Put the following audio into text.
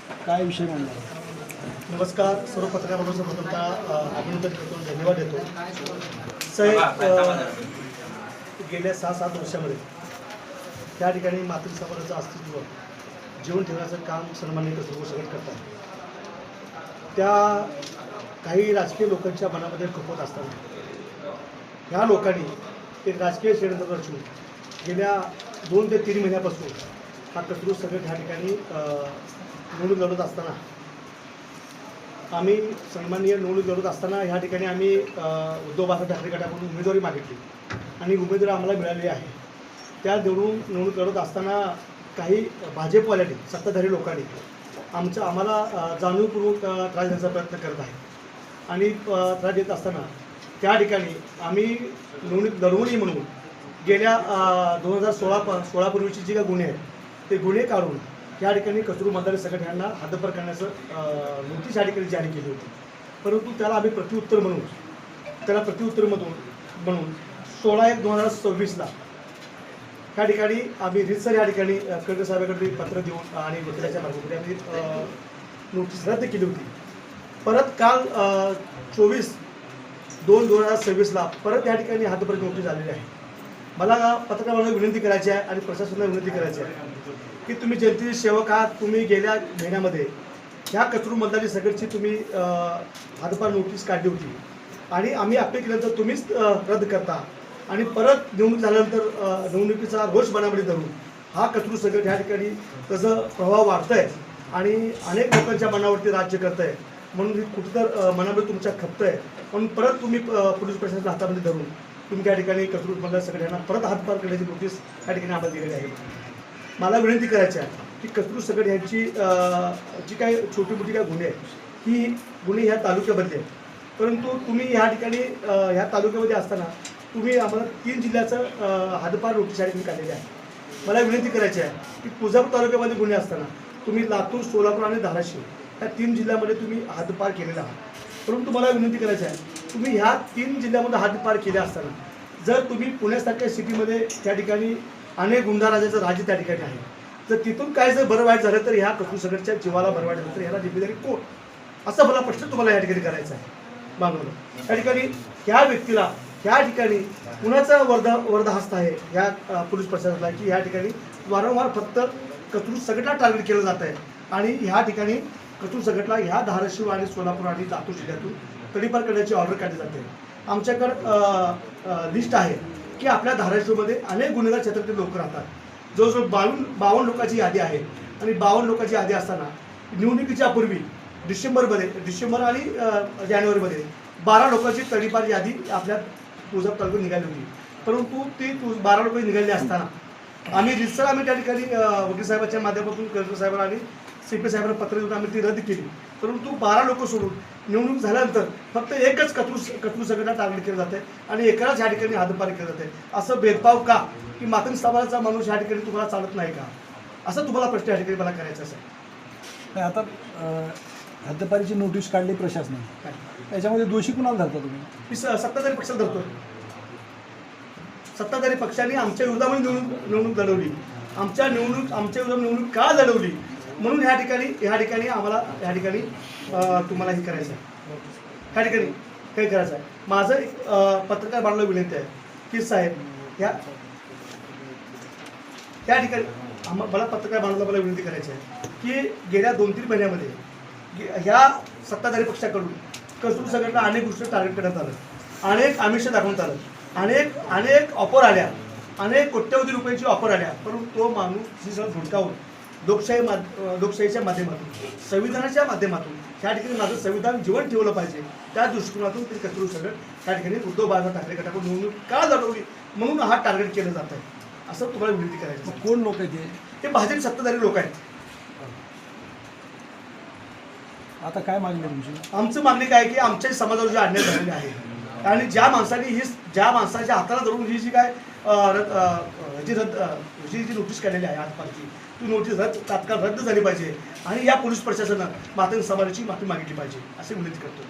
काय विषय मांडला? नमस्कार. सर्व पत्रकारांचं प्रथमतः अभिनंदन करतो, धन्यवाद देतो. साहेब, गेल्या 6-7 वर्षामध्ये त्या ठिकाणी मातृ समाजाचं अस्तित्व जीवन ठेवण्याचं काम सन्माननीय कसरत सगळं करतात. त्या काही राजकीय लोकांच्या मनामध्ये खपत असताना ह्या लोकांनी एक राजकीय षडयंत्र रचून गेल्या 2 ते 3 महिन्यापासून हा कसरत सगळं ह्या ठिकाणी निवडणूक लढत असताना आम्ही सन्माननीय निवडणूक लढत असताना ह्या ठिकाणी आम्ही उद्धव बाळासाहेब ठाकरे गटाकडून उमेदवारी मागितली आणि उमेदवारी आम्हाला मिळाली आहे. त्या निवडणूक लढत असताना काही भाजपवाल्यांनी, सत्ताधारी लोकांनी आम्हाला जाणीवपूर्वक त्रास देण्याचा प्रयत्न करत आहे. आणि त्रास देत असताना त्या ठिकाणी आम्ही निवडणूक लढवू नये म्हणून गेल्या 2016 पूर्वीची जी काही गुन्हे आहेत ते गुन्हे काढून या ठिकाणी कचरू मतदार संघटनांना हद्दपार करण्याचं नोटीस या ठिकाणी जारी केली होती. परंतु त्याला आम्ही प्रत्युत्तर म्हणून 16/1/2026 त्या ठिकाणी आम्ही रितसर या ठिकाणी कलेक्टर साहेबांकडे पत्र देऊन आणि वकिलाच्या मार्फत आम्ही नोटीस रद्द केली होती. परत काल 24/2/2026 परत या ठिकाणी हद्दपार नोटीस आलेली आहे. मला पत्रकारांना विनंती करायची आहे आणि प्रशासनाला विनंती करायची आहे की तुम्ही जनतेचे सेवक आहात. तुम्ही गेल्या महिन्यामध्ये ह्या कचरू मतदारी सगळची तुम्ही हद्दपार नोटीस काढली होती आणि आम्ही अपील केल्यानंतर तुम्हीच रद्द करता आणि परत निवडणूक झाल्यानंतर निवडणुकीचा रोष बनामध्ये धरून हा कचरू सगळं ह्या ठिकाणी त्याचा प्रभाव वाढतो आहे आणि अनेक लोकांच्या मनावरती राज्य करत आहे. म्हणून कुठं मनामध्ये तुमच्या खपतं आहे. म्हणून परत तुम्ही पोलीस प्रशासनाच्या हातामध्ये धरून तुम्ही त्या ठिकाणी कचरू मतदार सगळ्यांना परत हद्दपार करण्याची नोटीस त्या ठिकाणी आम्हाला दिलेली आहे. मला विनंती करायची आहे की कचरू सगळ ह्यांची जी काही छोटी मोठी काय गुन्हे आहेत ही गुन्हे ह्या तालुक्यामधले आहेत. परंतु तुम्ही ह्या ठिकाणी ह्या तालुक्यामध्ये असताना तुम्ही आम्हाला 3 जिल्ह्याचं हद्दपार नोटीस या ठिकाणी काढलेली आहे. मला विनंती करायची आहे की तुळजापूर तालुक्यामध्ये गुन्हे असताना तुम्ही लातूर, सोलापूर आणि धाराशिव ह्या 3 जिल्ह्यामध्ये तुम्ही हद्दपार केलेला आहात. परंतु मला विनंती करायची आहे तुम्ही ह्या 3 जिल्ह्यामध्ये हद्दपार केले असताना जर तुम्ही पुण्यासारख्या सिटीमध्ये त्या ठिकाणी अनेक गुंडाराजाचं राज्य त्या ठिकाणी आहे, जर तिथून काय जर बरं वाईट झालं तर ह्या कचरू सगळच्या जीवाला बरं वाईट झालं तर ह्याला जिम्मेदारी कोण, असं मला प्रश्न तुम्हाला या ठिकाणी करायचा आहे. मानवलं त्या ठिकाणी ह्या व्यक्तीला ह्या ठिकाणी कुणाचा वर्धहस्त आहे ह्या पोलीस प्रशासनाला की ह्या ठिकाणी वारंवार फक्त कचरू सगळ्याला टार्गेट केलं जात आहे आणि ह्या ठिकाणी कचरू सगळ्याला ह्या धाराशिव आणि सोलापूर आणि लातूर जिल्ह्यातून तडीपार करण्याची ऑर्डर काढली जाते. आमच्याकडं लिस्ट आहे की आपल्या धाराशिवमध्ये अनेक गुन्हेगार क्षेत्रातील लोक राहतात. जवळजवळ 52 लोकांची यादी आहे आणि 52 लोकांची यादी असताना निवडणुकीच्या पूर्वी डिसेंबर आणि जानेवारीमध्ये 12 लोकांची तडीपार यादी आपल्या तुळजापूर तालुक्यात निघाली होती. परंतु ती 12 लोक निघाली असताना आम्ही त्या ठिकाणी वकील साहेबांच्या माध्यमातून कलेक्टर साहेबांना आणि CP साहेबांना पत्र देऊन आम्ही ती रद्द केली. परंतु 12 लोक सोडून निवडणूक झाल्यानंतर फक्त एकच कचरू सगळ्यांना टार्गेट केलं जाते आणि एकालाच ह्या ठिकाणी हद्दपार केलं जाते. असं भेदभाव का की मातंग समाजाचा माणूस ह्या ठिकाणी तुम्हाला चालत नाही का, असं तुम्हाला प्रश्न या ठिकाणी मला करायचा असेल. आता हद्दपारीची नोटीस काढली प्रशासनाने, त्याच्यामध्ये दोषी कुणाला धरता तुम्ही? मी सत्ताधारी पक्षाला धरतो. सत्ताधारी पक्षाने आमच्या विरोधामध्ये निवडणूक लढवली. आमच्या विरोधात निवडणूक का लढवली म्हणून ह्या ठिकाणी आम्हाला ह्या ठिकाणी तुम्हाला हे करायचं आहे. ह्या ठिकाणी काही करायचं आहे. माझं एक पत्रकार बांधवांना विनंती आहे की साहेब त्या ठिकाणी मला पत्रकार बांधवांना मला विनंती करायची आहे की गेल्या 2-3 महिन्यामध्ये ह्या सत्ताधारी पक्षाकडून कचरू सगळ्यांना अनेक गोष्टी टार्गेट करण्यात आलं, अनेक आमिष दाखवण्यात आलं, अनेक ऑफर आल्या, अनेक कोट्यवधी रुपयांची ऑफर आल्या. परंतु तो माणूस ही सगळं धुडकावून लोकशाहीच्या माध्यमातून, संविधानाच्या माध्यमातून त्या ठिकाणी माझं संविधान जीवन ठेवलं पाहिजे त्या दृष्टिकोनातून ते कचरू सगळं त्या ठिकाणी उद्धव बाळासाहेब ठाकरे गटाकडून निवडणूक का लढवली म्हणून हा टार्गेट केलं जात आहे असं तुम्हाला विनंती करायचं. कोण लोक आहेत ते भाजप सत्ताधारी लोक आहेत. आता काय मागणी तुमची? आमचं मागणी काय की आमच्या समाजावर जे अन्याय झालेले आहे आणि ज्या माणसाच्या हाताला धरून ही जी काय जी नोटीस काढलेली आहे आजपारची ती नोटीस तात्काळ रद्द झाली पाहिजे आणि या पोलीस प्रशासनानं मातंग समाजाची माफी मागितली पाहिजे अशी विनंती करतो.